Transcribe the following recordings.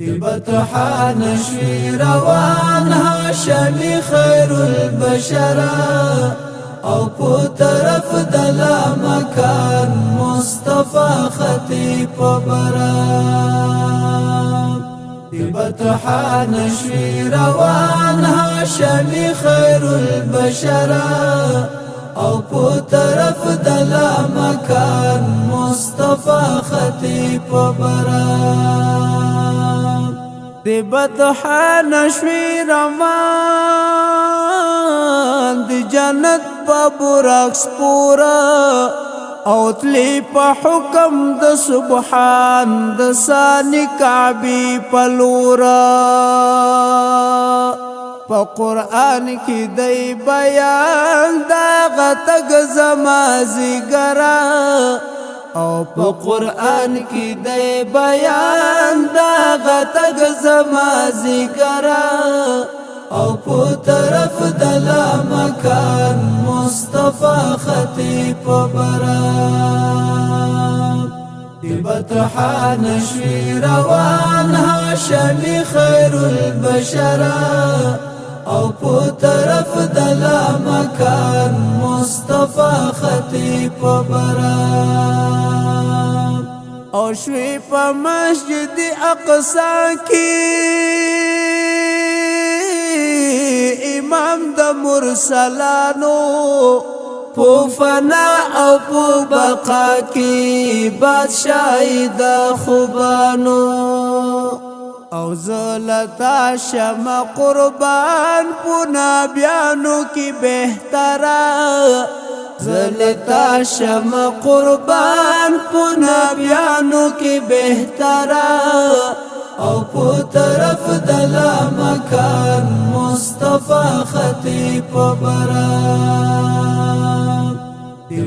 بطحان شوي روان هاشمي خير البشر او پو طرف دلا مکان مصطفى خطیب برا بطحان شوي روان هاشمي خير البشر او پو طرف دلا مکان مصطفى خطیب برا دی بطحان شوي روان دی جنت پا براق سپورا او تلی پا حکم د سبحان د ثانی کعبی پلورا پا قرآن کی دی بیان دا غتگ زمازی گرا او پا قرآن کی دی بیان دا غتگ زمازی گرا او پو طرف دلا مکان مصطفى خطیب برا بطحان شوي روان هاشمي خير البشر او پو طرف دلا مکان مصطفى خطیب برا او شوي پا مسجد اقصا کی امام د مرسلانو پو فنا او پو بقا کی بادشاہی د خوبانو او زلتا شمع قربان پو نابیانو کی بہترا زلتا شمع قربان پو نابیانو کی بہترا او پو طرف دلا مکان مصطفى خطیب برا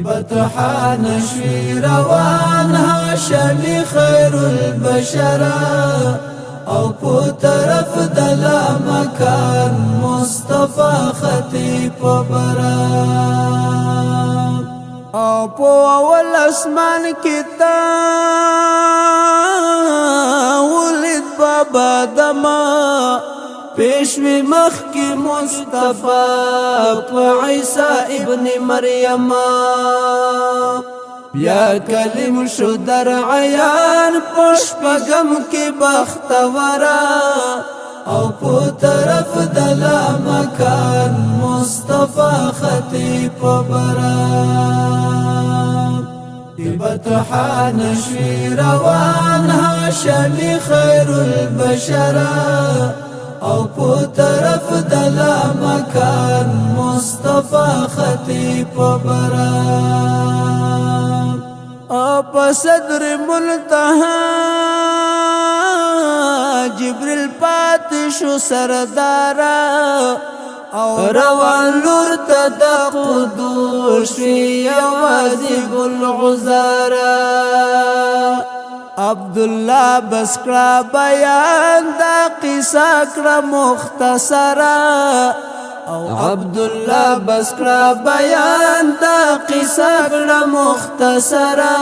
بطحان شوي روان هاشمي خير البشر او پو طرف دلا مکان مصطفى خطیب برا او پو اول اسمان کتا ولد بابا دما پیشوی مخ کی مصطفى عیسی ابن مریم بیا کلم شو در عیان پشپگم کی بختورا او پو طرف دلا مکان مصطفى خطیب برا بطحان شوي روان هاشمي خير البشر او پو طرف دلا مکان مصطفى خطیب برا او پا صدر منتہا جبریل پاتشو سردارا او روان لور تا دا قدوس یوازی گلعزارا عبداللہ بسکرا بیان دا قصہ کرا مختصرا او عبداللہ بسکرا بیان دا قصہ کرا مختصرا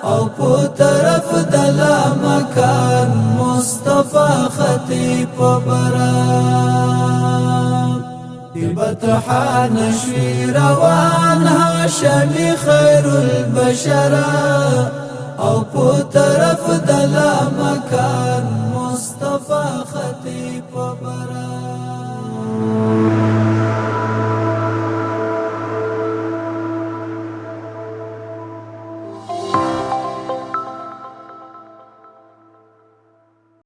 او پو طرف دلا مکان مصطفى خطیب برا بطحان شوي روان هاشمي خير البشر او پو طرف دلا مکان مصطفى خطیب برا